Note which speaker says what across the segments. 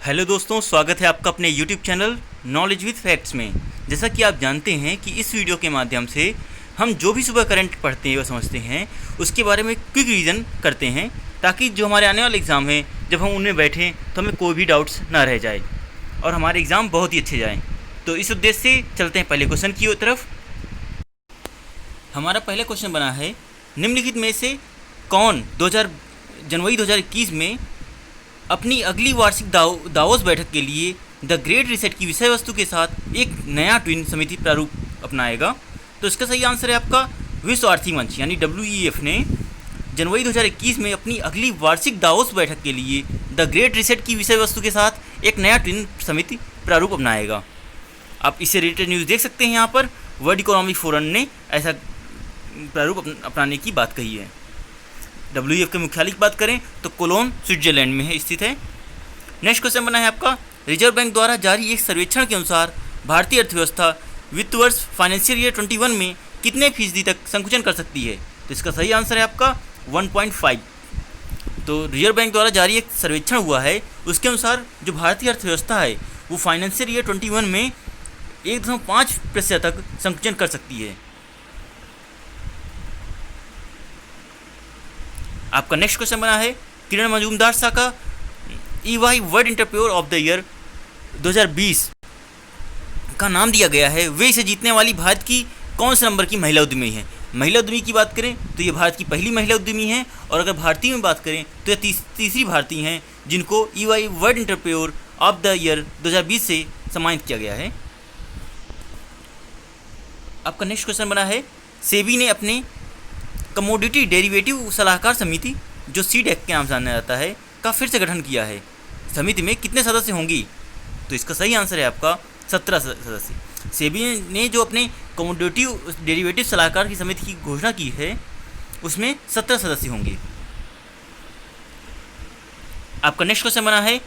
Speaker 1: Hello दोस्तों, स्वागत है आपका अपने YouTube channel knowledge with facts में। जैसा कि आप जानते हैं कि इस वीडियो के माध्यम से हम जो भी सुबह करंट पढ़ते हैं व समझते हैं उसके बारे में क्विक रिवीजन करते हैं, ताकि जो हमारे आने वाले एग्ज़ाम हैं जब हम उनमें बैठें तो हमें कोई भी डाउट्स ना रह जाए और हमारे एग्ज़ाम बहुत ही अच्छे जाएँ। तो इस उद्देश्य से चलते हैं पहले क्वेश्चन की तरफ। हमारा पहला क्वेश्चन बना है, निम्नलिखित में से कौन जनवरी 2021 में अपनी अगली वार्षिक दावोस बैठक के लिए द ग्रेट रीसेट की विषय वस्तु के साथ एक नया ट्विन समिति प्रारूप अपनाएगा? तो इसका सही आंसर है आपका विश्व आर्थिक मंच यानी WEF ने जनवरी 2021 में अपनी अगली वार्षिक दावोस बैठक के लिए द ग्रेट रीसेट की विषय वस्तु के साथ एक नया ट्विन समिति प्रारूप अपनाएगा। आप इससे रिलेटेड न्यूज़ देख सकते हैं। यहाँ पर वर्ल्ड इकोनॉमिक फोरम ने ऐसा प्रारूप अपनाने की बात कही है। WEF के मुख्यालय की बात करें तो कोलोन स्विट्जरलैंड में स्थित है। नेक्स्ट क्वेश्चन बना है आपका, रिजर्व बैंक द्वारा जारी एक सर्वेक्षण के अनुसार भारतीय अर्थव्यवस्था वित्त वर्ष फाइनेंशियल ईयर 21 में कितने फीसदी तक संकुचन कर सकती है? तो इसका सही आंसर है आपका 1.5। तो रिजर्व बैंक द्वारा जारी एक सर्वेक्षण हुआ है, उसके अनुसार जो भारतीय अर्थव्यवस्था है वो फाइनेंशियल ईयर 21 में 1.5% तक संकुचन कर सकती है। आपका नेक्स्ट क्वेश्चन बना है, किरण मजूमदार शाह का EY world entrepreneur of the year 2020 का नाम दिया गया है, वे इसे जीतने वाली भारत की कौन से नंबर की महिला उद्यमी है? महिला उद्यमी की बात करें तो ये भारत की पहली महिला उद्यमी है, और अगर भारतीय में बात करें तो ये तीसरी भारतीय हैं जिनको EY world entrepreneur of the year 2020 से सम्मानित किया गया है। आपका नेक्स्ट क्वेश्चन बना है, सेबी ने अपने कमोडिटी डेरिवेटिव सलाहकार समिति जो CDEC के नाम से जाना जाता है का फिर से गठन किया है। समिति में कितने सदस्य होंगी? तो इसका सही आंसर है आपका 17 सदस्य। सेबी ने जो अपने कमोडिटी डेरिवेटिव सलाहकार की समिति की घोषणा की है उसमें 17 सदस्य होंगे। आपका नेक्स्ट क्वेश्चन बना है,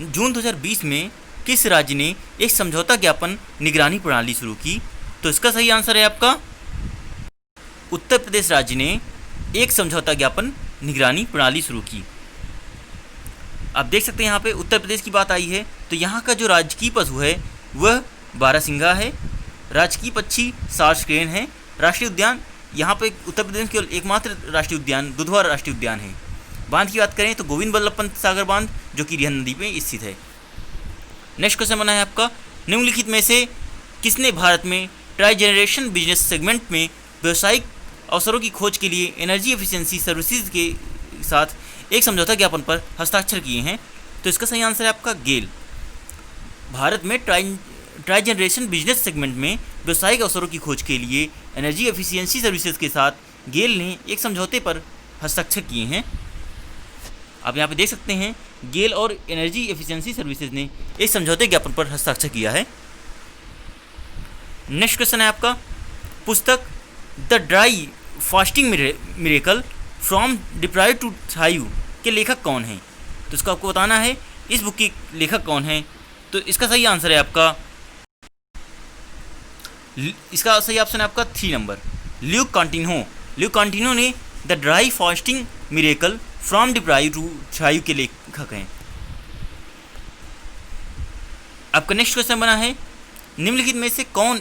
Speaker 1: जून 2020 में किस राज्य ने एक समझौता ज्ञापन निगरानी प्रणाली शुरू की? तो इसका सही आंसर है आपका उत्तर प्रदेश राज्य ने एक समझौता ज्ञापन निगरानी प्रणाली शुरू की। आप देख सकते हैं यहाँ पे उत्तर प्रदेश की बात आई है, तो यहाँ का जो राजकीय पशु है वह बारहसिंगा है, राजकीय पक्षी सार्स क्रेन है, राष्ट्रीय उद्यान यहाँ पे उत्तर प्रदेश केवल एकमात्र राष्ट्रीय उद्यान दुधवा राष्ट्रीय उद्यान है। बांध की बात करें तो गोविंद बल्लभ पंत सागर बांध जो कि रिहन नदी पे स्थित है। नेक्स्ट क्वेश्चन बना है आपका, निम्नलिखित में से किसने भारत में ट्राई जनरेशन बिजनेस सेगमेंट में व्यावसायिक अवसरों की खोज के लिए एनर्जी एफिशिएंसी सर्विसेज के साथ एक समझौता ज्ञापन पर हस्ताक्षर किए हैं? तो इसका सही आंसर है आपका गेल। भारत में ट्राई जनरेशन बिजनेस सेगमेंट में व्यावसायिक अवसरों की खोज के लिए एनर्जी एफिशिएंसी सर्विसेज के साथ गेल ने एक समझौते पर हस्ताक्षर किए हैं। आप यहाँ पे देख सकते हैं गेल और एनर्जी एफिशिएंसी सर्विसेज ने एक समझौते ज्ञापन पर हस्ताक्षर किया है। नेक्स्ट क्वेश्चन है आपका, पुस्तक the dry fasting miracle from deprive to thrive के लेखक कौन हैं? तो इसको आपको बताना है इस बुक के लेखक कौन हैं। तो इसका सही आंसर है आपका ऑप्शन है आपका 3 number, Luke Coutinho. Luke Coutinho ने the dry fasting miracle from deprive to thrive के लेखक हैं। आपका नेक्स्ट क्वेश्चन बना है, निम्नलिखित में से कौन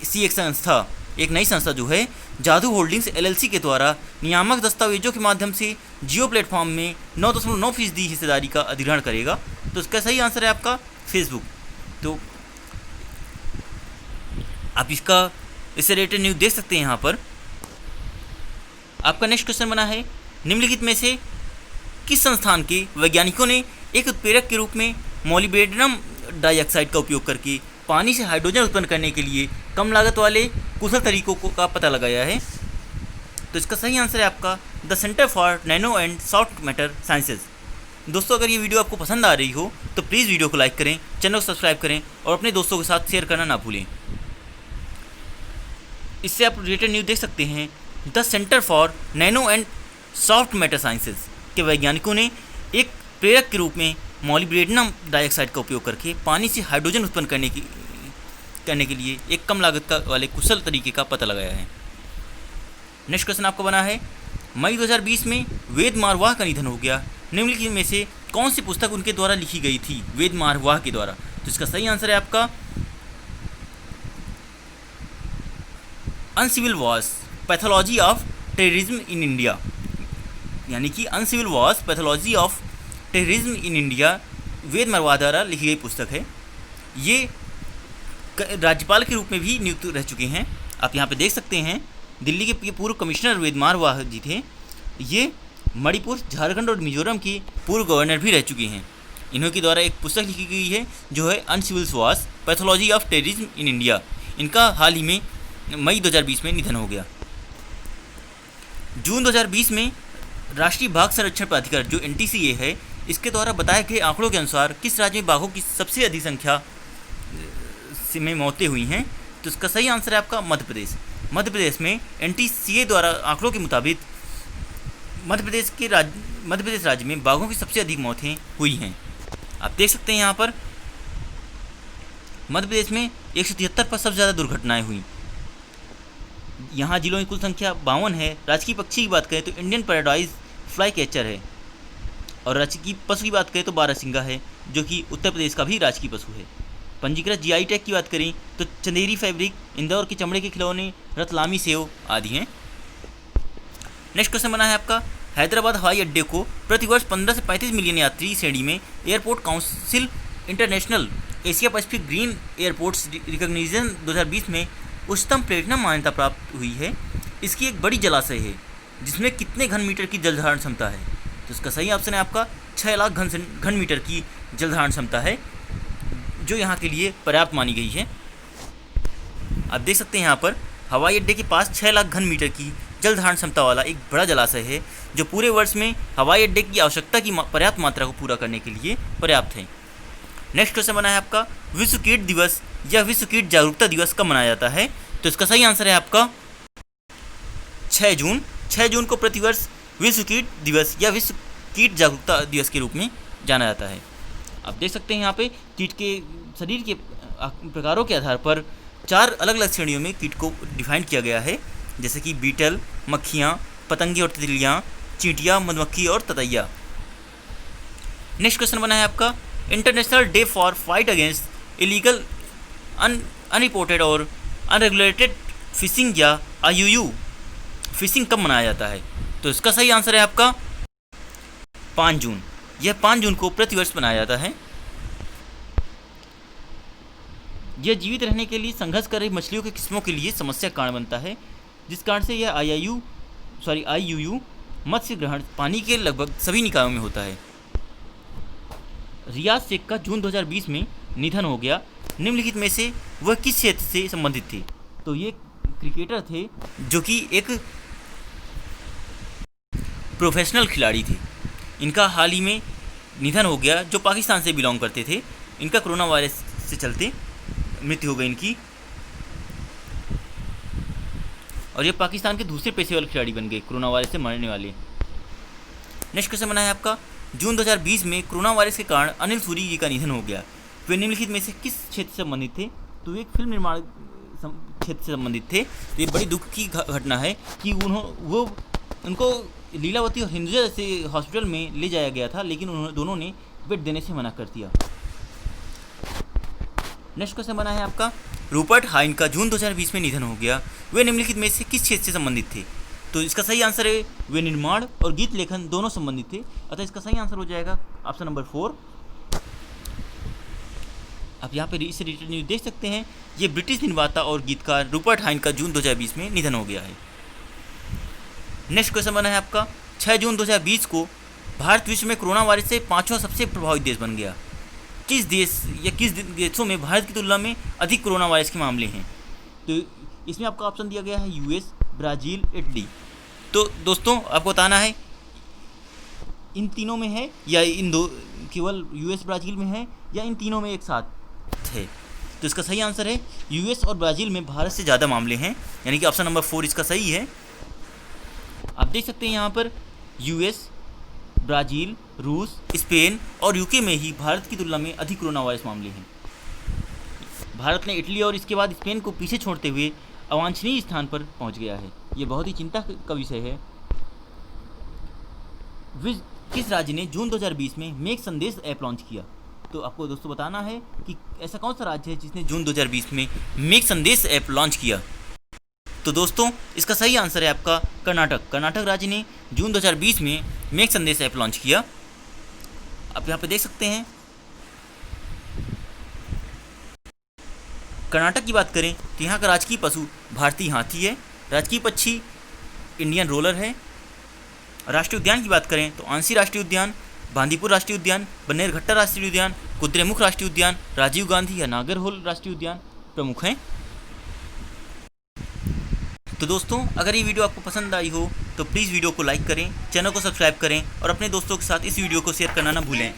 Speaker 1: सी एक संस्था, एक नई संस्था जो है जादू होल्डिंग्स LLC के द्वारा नियामक दस्तावेजों के माध्यम से जियो प्लेटफॉर्म में 9.9% हिस्सेदारी का अधिग्रहण करेगा? तो इसका सही आंसर है आपका फेसबुक। तो आप इससे रिलेटेड न्यूज़ देख सकते हैं यहाँ पर। आपका नेक्स्ट क्वेश्चन बना है, निम्नलिखित में से किस संस्थान के वैज्ञानिकों ने एक उत्प्रेरक के रूप में मोलिब्डेनम डाइऑक्साइड का उपयोग करके पानी से हाइड्रोजन उत्पन्न करने के लिए कम लागत वाले कुशल तरीकों का पता लगाया है? तो इसका सही आंसर है आपका the centre for nano and soft matter sciences. दोस्तों, अगर ये वीडियो आपको पसंद आ रही हो तो प्लीज़ वीडियो को लाइक करें, चैनल को सब्सक्राइब करें और अपने दोस्तों के साथ शेयर करना ना भूलें। इससे आप रिलेटेड न्यूज़ देख सकते हैं, the centre for nano and soft matter sciences के वैज्ञानिकों ने एक प्रेरक के रूप में मोलिब्डेनम डाइऑक्साइड का उपयोग करके पानी से हाइड्रोजन उत्पन्न करने के लिए एक कम लागत वाले कुशल तरीके का पता लगाया है। नेक्स्ट क्वेश्चन आपको बना है, मई 2020 में वेद मारवाह का निधन हो गया। निम्नलिखित में से कौन सी पुस्तक उनके द्वारा लिखी गई थी वेद मारवाह के द्वारा? तो इसका सही आंसर है आपका uncivil wars pathology of terrorism in India, यानी कि uncivil wars pathology of terrorism in India Ved Marwah द्वारा लिखी गई पुस्तक है। ये राज्यपाल के रूप में भी नियुक्त रह चुके हैं। आप यहाँ पे देख सकते हैं दिल्ली के पूर्व कमिश्नर वेद मारवाह जी थे। ये मणिपुर, झारखंड और मिजोरम के पूर्व गवर्नर भी रह चुके हैं। इन्हों के द्वारा एक पुस्तक लिखी गई है जो है uncivil wars pathology of terrorism in India. इनका हाल ही में मई 2020 में निधन हो गया। जून 2020 में राष्ट्रीय बाघ संरक्षण प्राधिकार जो NTCA है, इसके द्वारा बताए गए आंकड़ों के अनुसार किस राज्य में बाघों की सबसे अधिक संख्या में मौतें हुई हैं? तो इसका सही आंसर है आपका मध्य प्रदेश। मध्य प्रदेश में NTCA द्वारा आंकड़ों के मुताबिक मध्य प्रदेश राज्य में बाघों की सबसे अधिक मौतें हुई हैं। आप देख सकते हैं यहाँ पर मध्य प्रदेश में 173 पर सबसे ज़्यादा दुर्घटनाएं हुई। यहाँ जिलों की कुल संख्या 52 है। राजकीय पक्षी की बात करें तो इंडियन पैराडाइज फ्लाई कैचर है, और राजकीय पशु की बात करें तो बारहसिंगा है, जो कि उत्तर प्रदेश का भी राजकीय पशु है। पंजीकृत GI टैग की बात करें तो चंदेरी फैब्रिक, इंदौर के चमड़े के खिलौने, रतलामी सेव आदि हैं। नेक्स्ट क्वेश्चन बना है आपका, हैदराबाद हवाई अड्डे को प्रतिवर्ष 15 से 35 मिलियन यात्री श्रेणी में airport council international Asia Pacific green airports recognition 2020 में उच्चतम प्लेटिनम मान्यता प्राप्त हुई है। इसकी एक बड़ी जलाशय है जिसमें कितने घन मीटर की जल धारण क्षमता है? तो इसका सही ऑप्शन है आपका 6 लाख घन मीटर की जल धारण क्षमता है, जो यहाँ के लिए पर्याप्त मानी गई है। आप देख सकते हैं यहाँ पर हवाई अड्डे के पास 6 लाख घन मीटर की जल धारण क्षमता वाला एक बड़ा जलाशय है, जो पूरे वर्ष में हवाई अड्डे की आवश्यकता की पर्याप्त मात्रा को पूरा करने के लिए पर्याप्त है। नेक्स्ट क्वेश्चन बना है आपका, विश्व कीट दिवस या विश्व कीट जागरूकता दिवस कब मनाया जाता है? तो इसका सही आंसर है आपका 6 जून। 6 जून को प्रतिवर्ष विश्व कीट दिवस या विश्व कीट जागरूकता दिवस के रूप में जाना जाता है। आप देख सकते हैं यहाँ पे कीट के शरीर के प्रकारों के आधार पर 4 अलग अलग श्रेणियों में कीट को डिफाइन किया गया है, जैसे कि बीटल, मक्खियाँ, पतंगे और तितलियाँ, चींटियाँ, मधुमक्खी और ततैया। नेक्स्ट क्वेश्चन बना है आपका, international day for fight against illegal unreported और अनरेगुलेटेड फिशिंग या IUU फिशिंग कब मनाया जाता है? तो इसका सही आंसर है आपका 5 जून। यह 5 जून को प्रतिवर्ष मनाया जाता है। यह जीवित रहने के लिए संघर्ष कर रही मछलियों की किस्मों के लिए समस्या का कारण बनता है, जिस कारण से यह IUU मत्स्य ग्रहण पानी के लगभग सभी निकायों में होता है। रियाज शेख का जून 2020 में निधन हो गया। निम्नलिखित में से वह किस क्षेत्र से संबंधित थे? तो ये क्रिकेटर थे जो कि एक प्रोफेशनल खिलाड़ी थे। इनका हाल ही में निधन हो गया, जो पाकिस्तान से बिलोंग करते थे। इनका कोरोना वायरस से चलते मृत्यु हो गई इनकी, और ये पाकिस्तान के दूसरे पेशेवर खिलाड़ी बन गए कोरोना वायरस से मरने वाले। नेक्स्ट क्वेश्चन बना है आपका, जून 2020 में कोरोना वायरस के कारण अनिल सूरी जी का निधन हो गया। वे निम्नलिखित में से किस क्षेत्र से संबंधित थे? तो एक फिल्म निर्माण क्षेत्र से संबंधित थे। तो ये बड़ी दुख की घटना है कि उनको लीलावती और हिंदुजा जैसे हॉस्पिटल में ले जाया गया था, लेकिन दोनों ने बेड देने से मना कर दिया। नेक्स्ट क्वेश्चन बना है आपका, रूपर्ट हाइन का जून 2020 में निधन हो गया। वे निम्नलिखित में से किस क्षेत्र से संबंधित थे? तो इसका सही आंसर है वे निर्माण और गीत लेखन दोनों संबंधित थे, अतः इसका सही आंसर हो जाएगा ऑप्शन नंबर 4। आप यहाँ पे इसे रिलेटेड न्यूज़ देख सकते हैं। ये ब्रिटिश निर्माता और गीतकार रूपर्ट हाइन का जून 2020 में निधन हो गया है। नेक्स्ट क्वेश्चन बना है आपका, 6 जून 2020 को भारत विश्व में कोरोना वायरस से 5वां सबसे प्रभावित देश बन गया। किस देश या किस देशों में भारत की तुलना में अधिक कोरोना वायरस के मामले हैं? तो इसमें आपका ऑप्शन दिया गया है US, ब्राज़ील, इटली। तो दोस्तों आपको बताना है इन तीनों में है या इन दो केवल US ब्राज़ील में है या इन तीनों में एक साथ है? तो इसका सही आंसर है US और ब्राज़ील में भारत से ज़्यादा मामले हैं, यानी कि ऑप्शन नंबर 4 इसका सही है। आप देख सकते हैं यहाँ पर US, ब्राज़ील, रूस, स्पेन और UK में ही भारत की तुलना में अधिक कोरोना वायरस मामले हैं। भारत ने इटली और इसके बाद स्पेन को पीछे छोड़ते हुए अवांछनीय स्थान पर पहुंच गया है। ये बहुत ही चिंता का विषय है। किस राज्य ने जून 2020 में मेक संदेश ऐप लॉन्च किया? तो आपको दोस्तों बताना है कि ऐसा कौन सा राज्य है जिसने जून 2020 में मेक संदेश ऐप लॉन्च किया। तो दोस्तों इसका सही आंसर है आपका कर्नाटक। कर्नाटक राज्य ने जून 2020 में मेक संदेश ऐप लॉन्च किया। आप यहाँ पे देख सकते हैं। कर्नाटक की बात करें तो यहाँ का राजकीय पशु भारतीय हाथी है। राजकीय पक्षी इंडियन रोलर है। राष्ट्रीय उद्यान की बात करें तो आंसी राष्ट्रीय उद्यान, बांदीपुर राष्ट्रीय उद्यान, बन्नेरघट्टा राष्ट्रीय उद्यान, कुद्रेमुख राष्ट्रीय उद्यान, राजीव गांधी या नागरहोल राष्ट्रीय उद्यान प्रमुख हैं। तो दोस्तों अगर ये वीडियो आपको पसंद आई हो तो प्लीज़ वीडियो को लाइक करें, चैनल को सब्सक्राइब करें और अपने दोस्तों के साथ इस वीडियो को शेयर करना ना भूलें।